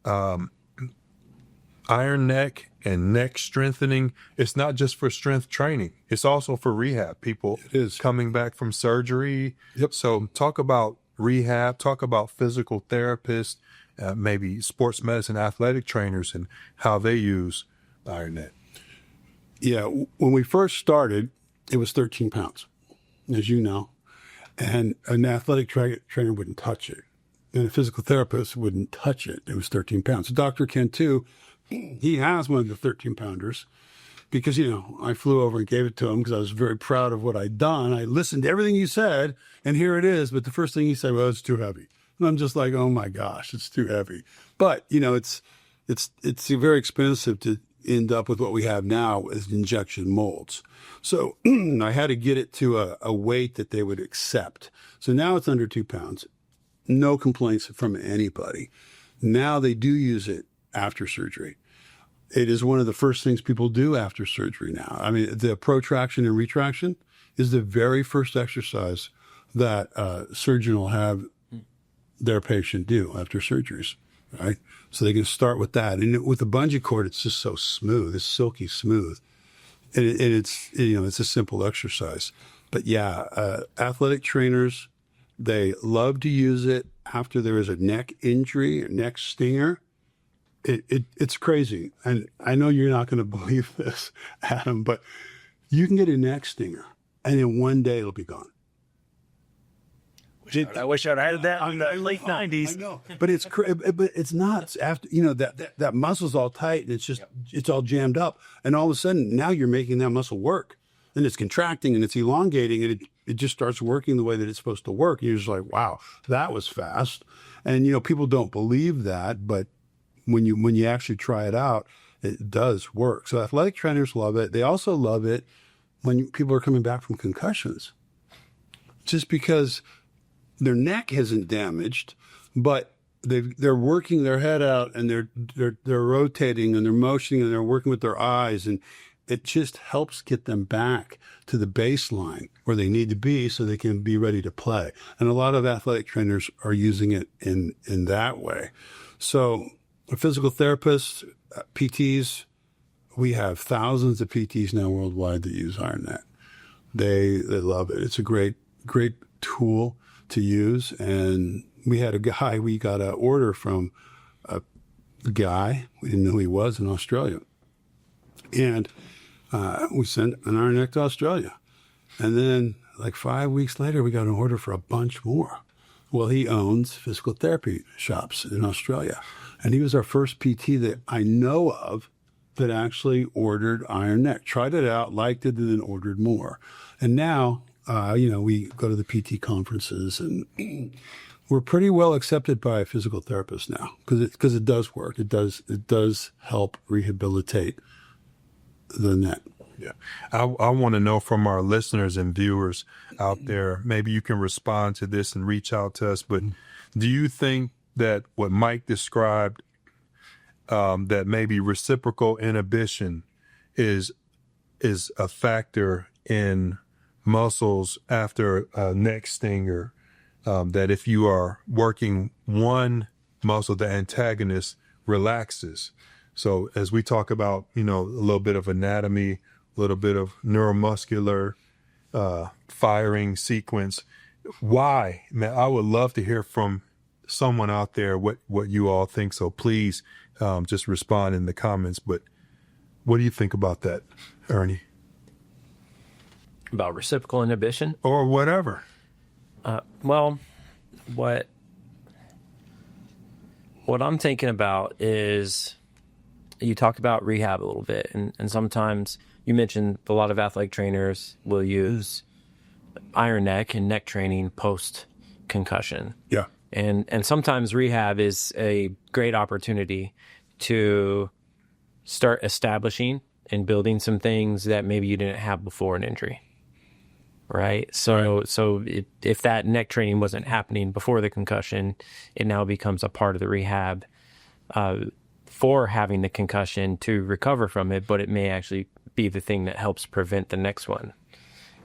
iron neck and neck strengthening, it's not just for strength training, it's also for rehab. People coming back from surgery. Yep. So talk about rehab, talk about physical therapists, maybe sports medicine, athletic trainers, and how they use iron neck. Yeah, when we first started, it was 13 pounds, as you know, and an athletic trainer wouldn't touch it, and a physical therapist wouldn't touch it. It was 13 pounds. Dr. Ken, too, he has one of the 13-pounders because, I flew over and gave it to him because I was very proud of what I'd done. I listened to everything he said, and here it is. But the first thing he said, well, it's too heavy. And I'm just like, oh, my gosh, it's too heavy. But, it's very expensive to end up with what we have now as injection molds. So I had to get it to a weight that they would accept. So now it's under 2 pounds. No complaints from anybody. Now they do use it after surgery. It is one of the first things people do after surgery now. I mean, the protraction and retraction is the very first exercise that a surgeon will have their patient do after surgeries, right? So they can start with that. And with the bungee cord, it's just so smooth. It's silky smooth. And it's a simple exercise. But yeah, athletic trainers, they love to use it after there is a neck injury, a neck stinger. It's crazy. And I know you're not going to believe this, Adam, but you can get a neck stinger and in one day it'll be gone. I wish I'd had that in the late 90s. I know, but it's not after, that muscle's all tight and it's all jammed up. And all of a sudden now you're making that muscle work and it's contracting and it's elongating and it just starts working the way that it's supposed to work. And you're just like, wow, that was fast. And, people don't believe that, but when you actually try it out, it does work. So athletic trainers love it. They also love it when people are coming back from concussions, just because their neck isn't damaged, but they're working their head out, and they're rotating, and they're motioning, and they're working with their eyes, and it just helps get them back to the baseline where they need to be so they can be ready to play. And a lot of athletic trainers are using it in that way. So physical therapists, PTs, we have thousands of PTs now worldwide that use IronNet. They love it. It's a great tool to use. And we got an order from a guy, we didn't know who he was, in Australia. And we sent an IronNet to Australia. And then like 5 weeks later, we got an order for a bunch more. Well, he owns physical therapy shops in Australia. And he was our first PT that I know of that actually ordered IronNet, tried it out, liked it, and then ordered more. And now, we go to the PT conferences, and we're pretty well accepted by physical therapists now because it does work. It does help rehabilitate the net. Yeah. I want to know from our listeners and viewers out there, maybe you can respond to this and reach out to us, but do you think that what Mike described, that maybe reciprocal inhibition is a factor in muscles after a neck stinger, that if you are working one muscle, the antagonist relaxes? So as we talk about, a little bit of anatomy, a little bit of neuromuscular firing sequence, why? Man, I would love to hear from someone out there what you all think. So please just respond in the comments. But what do you think about that, Ernie? About reciprocal inhibition? Or whatever. Well, what I'm thinking about is, you talked about rehab a little bit, and sometimes you mentioned a lot of athletic trainers will use iron neck and neck training post concussion. Yeah. And sometimes rehab is a great opportunity to start establishing and building some things that maybe you didn't have before an injury. Right. So if that neck training wasn't happening before the concussion, it now becomes a part of the rehab for having the concussion to recover from it, but it may actually be the thing that helps prevent the next one.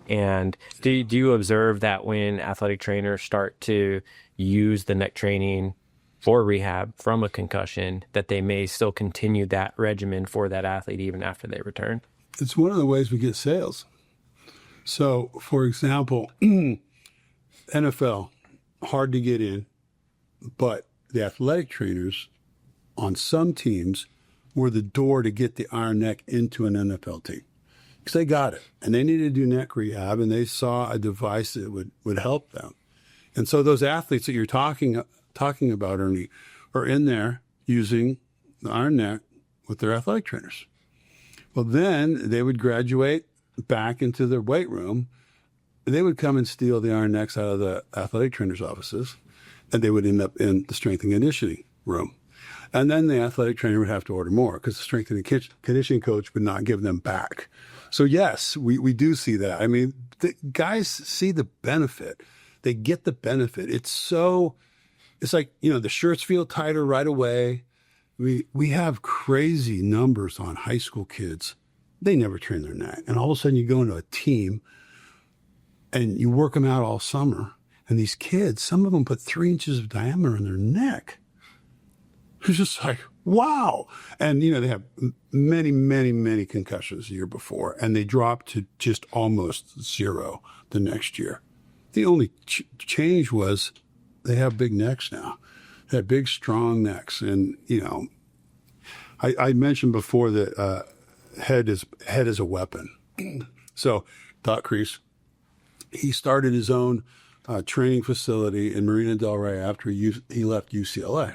And do you observe that when athletic trainers start to use the neck training for rehab from a concussion, that they may still continue that regimen for that athlete even after they return? It's one of the ways we get sales. So, for example, NFL, hard to get in, but the athletic trainers on some teams were the door to get the iron neck into an NFL team. Because they got it, and they needed to do neck rehab, and they saw a device that would help them. And so those athletes that you're talking about, Ernie, are in there using the iron neck with their athletic trainers. Well, then they would graduate back into their weight room. They would come and steal the iron necks out of the athletic trainers' offices, and they would end up in the strength and conditioning room. And then the athletic trainer would have to order more because the strength and conditioning coach would not give them back. So yes, we do see that. I mean, the guys see the benefit. They get the benefit. It's like, the shirts feel tighter right away. We have crazy numbers on high school kids. They never train their neck. And all of a sudden you go into a team and you work them out all summer. And these kids, some of them put 3 inches of diameter in their neck. It's just like, wow. And, they have many, many, many concussions the year before, and they drop to just almost zero the next year. The only change was they have big necks now. They have big, strong necks. And, I mentioned before that head is a weapon. So Doc Crease, he started his own training facility in Marina Del Rey after he left UCLA.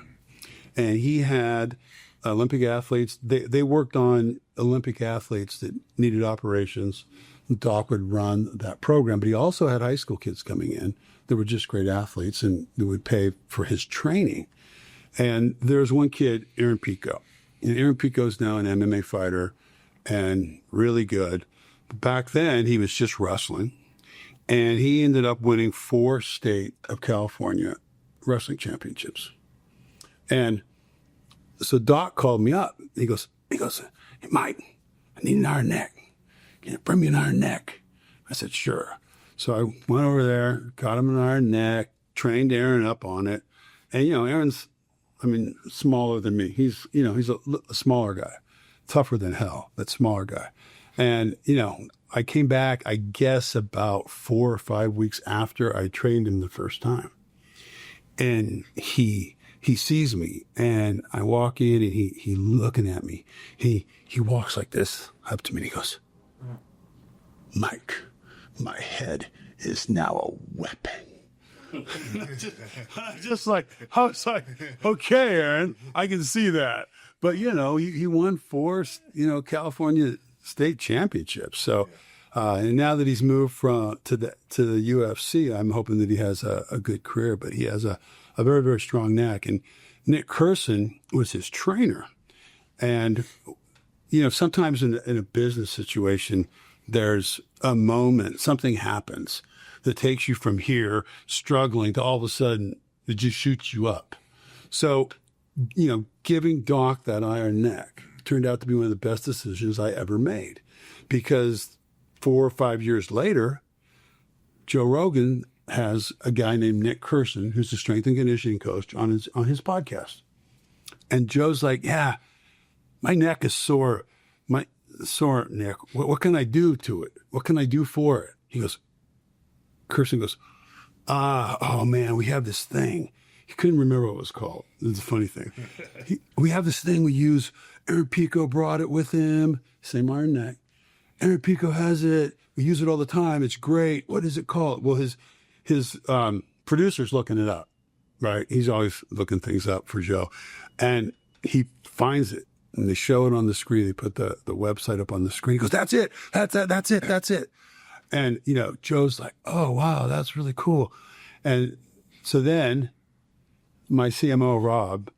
And he had Olympic athletes. They worked on Olympic athletes that needed operations. Doc would run that program. But he also had high school kids coming in that were just great athletes and that would pay for his training. And there's one kid, Aaron Pico. And Aaron Pico's now an MMA fighter and really good. Back then, he was just wrestling. And he ended up winning 4 state of California wrestling championships. And so Doc called me up. He goes, hey, Mike, I need an iron neck. Can you bring me an iron neck? I said, sure. So I went over there, got him an iron neck, trained Aaron up on it. And, Aaron's, smaller than me. He's a smaller guy, tougher than hell, but smaller guy. And, I came back, I guess, about 4 or 5 weeks after I trained him the first time. And he sees me, and I walk in, and he looking at me. He walks like this up to me, and he goes, Mike, my head is now a weapon. I was like, okay, Aaron, I can see that. But, he won 4, California state championships. So, and now that he's moved to the UFC, I'm hoping that he has a good career, but he has a very, very strong neck. And Nick Curson was his trainer. And, sometimes in a business situation, there's a moment, something happens that takes you from here struggling to all of a sudden it just shoots you up. So, giving Doc that iron neck turned out to be one of the best decisions I ever made, because 4 or 5 years later, Joe Rogan has a guy named Nick Curson, who's a strength and conditioning coach, on his podcast. And Joe's like, yeah, my neck is sore. Sore, Nick. What can I do to it? What can I do for it? Curson goes, oh man, we have this thing. He couldn't remember what it was called. It's a funny thing. We have this thing we use. Aaron Pico brought it with him. Same iron neck. Aaron Pico has it. We use it all the time. It's great. What is it called? Well, his producer's looking it up, right? He's always looking things up for Joe. And he finds it. And they show it on the screen. They put the website up on the screen. He goes, that's it. That's it. And, Joe's like, oh, wow, that's really cool. And so then my CMO, Rob,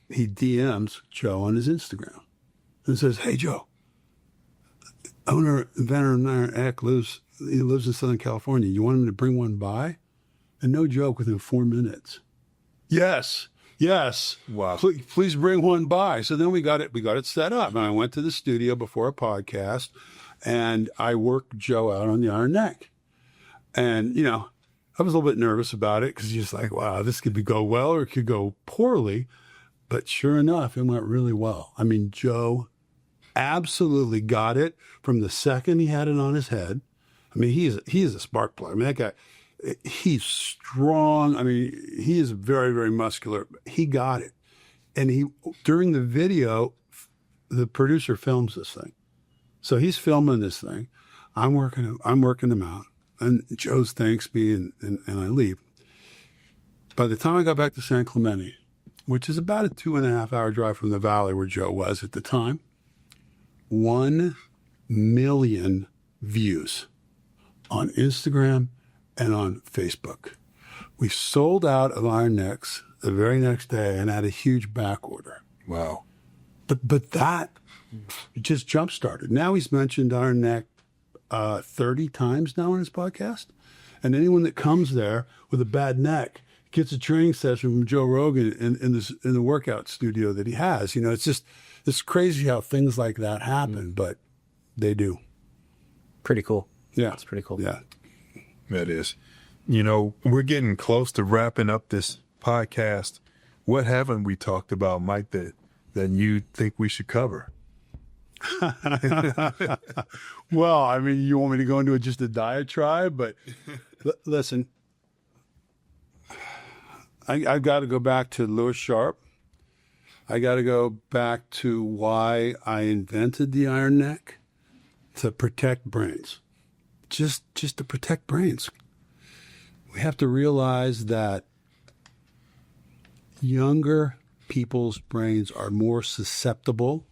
he DMs Joe on his Instagram and says, hey, Joe, inventor of Iron Neck lives in Southern California. You want him to bring one by? And no joke, within 4 minutes. Yes. Wow. Please bring one by. So then we got it set up. And I went to the studio before a podcast, and I worked Joe out on the iron neck. And, I was a little bit nervous about it, because you're just like, wow, this could go well or it could go poorly. But sure enough, it went really well. Joe absolutely got it from the second he had it on his head. He is a spark plug. That guy, he's strong. He is very, very muscular. He got it. And during the video, the producer films this thing. So he's filming this thing. I'm working him out. And Joe thanks me, and I leave. By the time I got back to San Clemente, which is about a 2.5 hour drive from the valley where Joe was at the time, 1 million views on Instagram and on Facebook. We sold out of iron necks the very next day and had a huge back order. Wow. But that just jump-started. Now he's mentioned iron neck 30 times now on his podcast. And anyone that comes there with a bad neck gets a training session from Joe Rogan in the workout studio that he has. It's crazy how things like that happen, but they do. Pretty cool. Yeah. It's pretty cool. Yeah. That is. We're getting close to wrapping up this podcast. What haven't we talked about, Mike, that you think we should cover? Well, you want me to go into just a diatribe, but listen, I've got to go back to Lewis Sharp. I got to go back to why I invented the iron neck, to protect brains. Just to protect brains. We have to realize that younger people's brains are more susceptible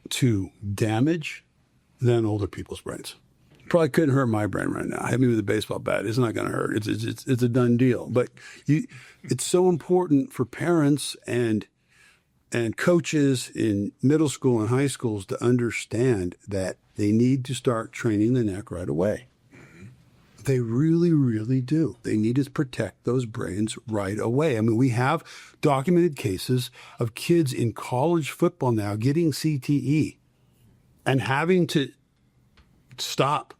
to damage than older people's brains. Probably couldn't hurt my brain right now. Hit me with a baseball bat. It's not going to hurt. It's a done deal. But it's so important for parents and coaches in middle school and high schools to understand that they need to start training the neck right away. They really, really do. They need to protect those brains right away. I mean, we have documented cases of kids in college football now getting CTE and having to stop.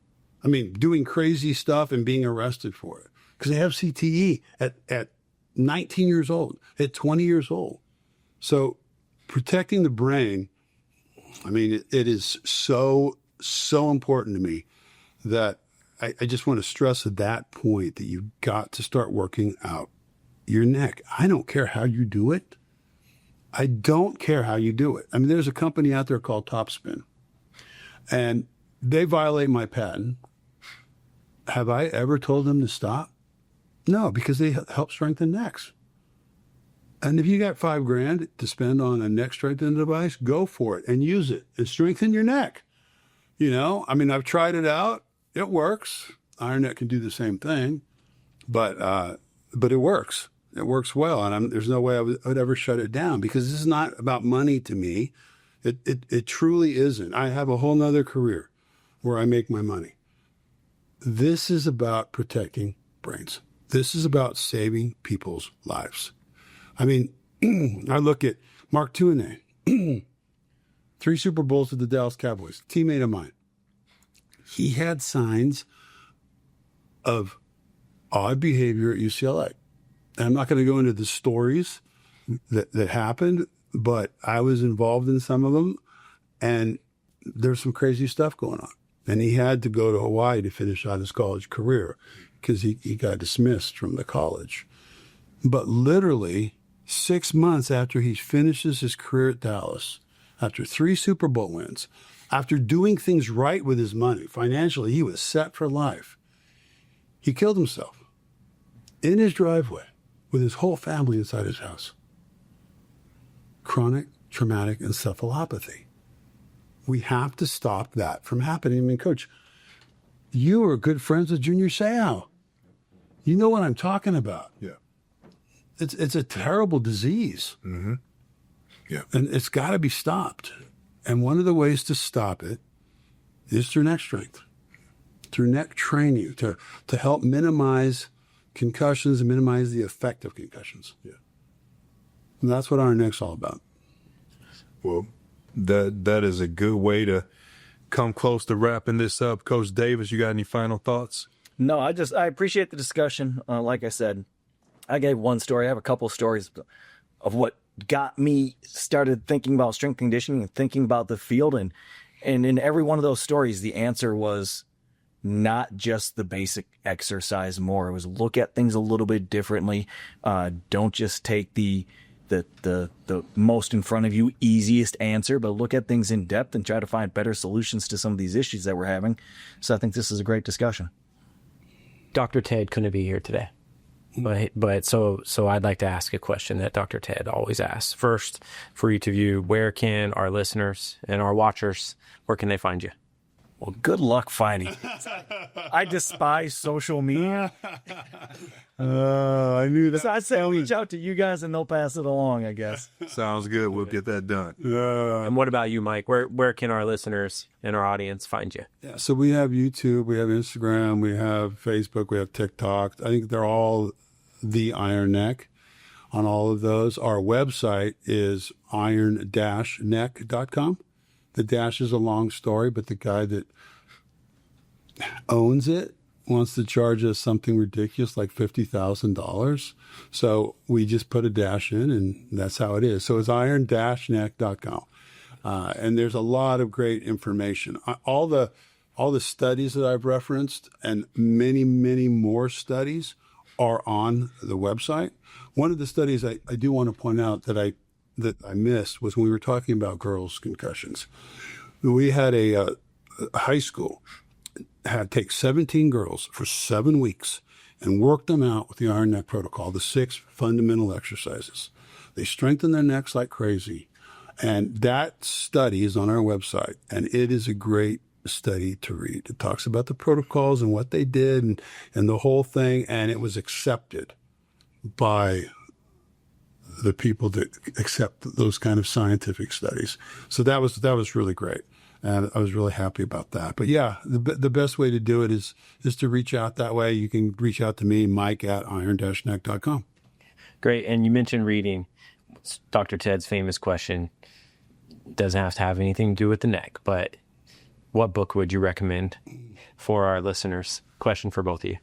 I mean, doing crazy stuff and being arrested for it because they have CTE at 19 years old, at 20 years old. So protecting the brain, I mean, it is so important to me that I just want to stress at that point that you've got to start working out your neck. I don't care how you do it. I don't care how you do it. I mean, there's a company out there called Topspin, and they violate my patent. Have I ever told them to stop? No, because they help strengthen necks. And if you got $5,000 to spend on a neck strengthening device, go for it and use it and strengthen your neck. You know, I mean, I've tried it out. It works. Iron Neck can do the same thing, but it works. It works well, and there's no way I would ever shut it down because this is not about money to me. It truly isn't. I have a whole nother career where I make my money. This is about protecting brains. This is about saving people's lives. I mean, I look at Mark Tuinei, 3 Super Bowls with the Dallas Cowboys, teammate of mine. He had signs of odd behavior at UCLA. And I'm not going to go into the stories that happened, but I was involved in some of them, and there's some crazy stuff going on. And he had to go to Hawaii to finish out his college career because he got dismissed from the college. But literally 6 months after he finishes his career at Dallas, after 3 Super Bowl wins, after doing things right with his money, financially, he was set for life. He killed himself in his driveway with his whole family inside his house. Chronic traumatic encephalopathy. We have to stop that from happening. I mean, Coach, you are good friends with Junior Seau. You know what I'm talking about. Yeah. It's a terrible disease. Mm-hmm. Yeah. And it's got to be stopped. And one of the ways to stop it is through neck strength, through neck training, to help minimize concussions and minimize the effect of concussions. Yeah. And that's what our neck's all about. Well, that is a good way to come close to wrapping this up. Coach Davis, you got any final thoughts? No, I appreciate the discussion. Like I said, I gave one story. I have a couple of stories of what got me started thinking about strength conditioning and thinking about the field. And in every one of those stories, the answer was not just the basic exercise more. It was look at things a little bit differently. Don't just take the most in front of you, easiest answer, but look at things in depth and try to find better solutions to some of these issues that we're having. So I think this is a great discussion. Dr. Ted couldn't be here today. But so I'd like to ask a question that Dr. Ted always asks. First, for each of you, where can our listeners and our watchers, where can they find you? Well, good luck finding. I despise social media. I knew that. So I'd say reach out to you guys and they'll pass it along, I guess. Sounds good. We'll get that done. And what about you, Mike? Where can our listeners and our audience find you? Yeah, so we have YouTube, we have Instagram, we have Facebook, we have TikTok. I think they're all the Iron Neck on all of those. Our website is iron-neck.com. The dash is a long story, but the guy that owns it wants to charge us something ridiculous like $50,000. So we just put a dash in, and that's how it is. So it's iron-neck.com. And there's a lot of great information. All the studies that I've referenced and many, many more studies are on the website. One of the studies I do want to point out that I missed was when we were talking about girls' concussions. We had a high school had take 17 girls for 7 weeks and work them out with the Iron Neck protocol, the 6 fundamental exercises. They strengthen their necks like crazy. And that study is on our website, and it is a great study to read. It talks about the protocols and what they did and the whole thing, and it was accepted by the people that accept those kind of scientific studies. So that was really great. And I was really happy about that. But yeah, the best way to do it is to reach out that way. You can reach out to me, Mike at iron-neck.com. Great. And you mentioned reading. It's Dr. Ted's famous question. Doesn't have to have anything to do with the neck, but what book would you recommend for our listeners? Question for both of you.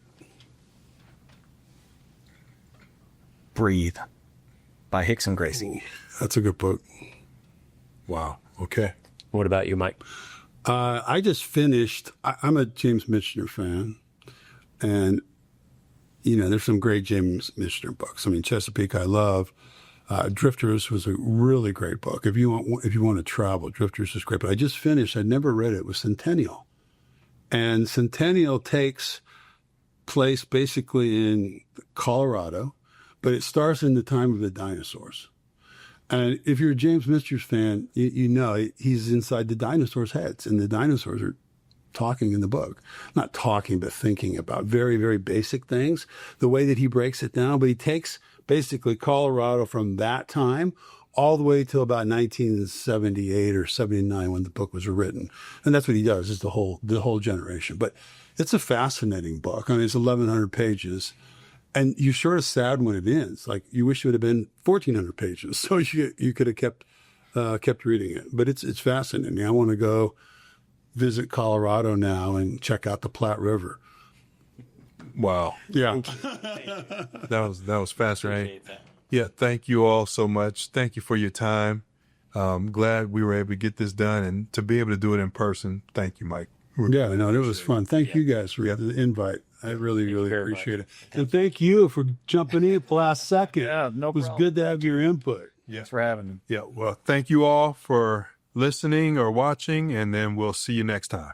Breathe by Hicks and Gracie. That's a good book. Wow. Okay. What about you, Mike? I just finished. I'm a James Michener fan, and there's some great James Michener books. I mean, Chesapeake I love. Drifters was a really great book. If you want to travel, Drifters is great. But I just finished. I'd never read it. It was Centennial, and Centennial takes place basically in Colorado, but it starts in the time of the dinosaurs. And if you're a James Michener fan, you know he's inside the dinosaurs' heads, and the dinosaurs are talking in the book. Not talking, but thinking about very, very basic things, the way that he breaks it down. But he takes basically Colorado from that time all the way till about 1978 or 79 when the book was written. And that's what he does, is the whole generation. But it's a fascinating book. I mean, it's 1,100 pages. And you're sort of sad when it ends. Like, you wish it would have been 1,400 pages, so you could have kept reading it. But it's fascinating. I want to go visit Colorado now and check out the Platte River. Wow. Yeah, That was fascinating. Yeah. Thank you all so much. Thank you for your time. Glad we were able to get this done and to be able to do it in person. Thank you, Mike. yeah. No, it was fun. Thank you guys for the invite. I really appreciate it. And thank you for jumping in at the last second. Yeah, no It was problem. good to have your input. Thanks for having me. Yeah. Well, thank you all for listening or watching, and then we'll see you next time.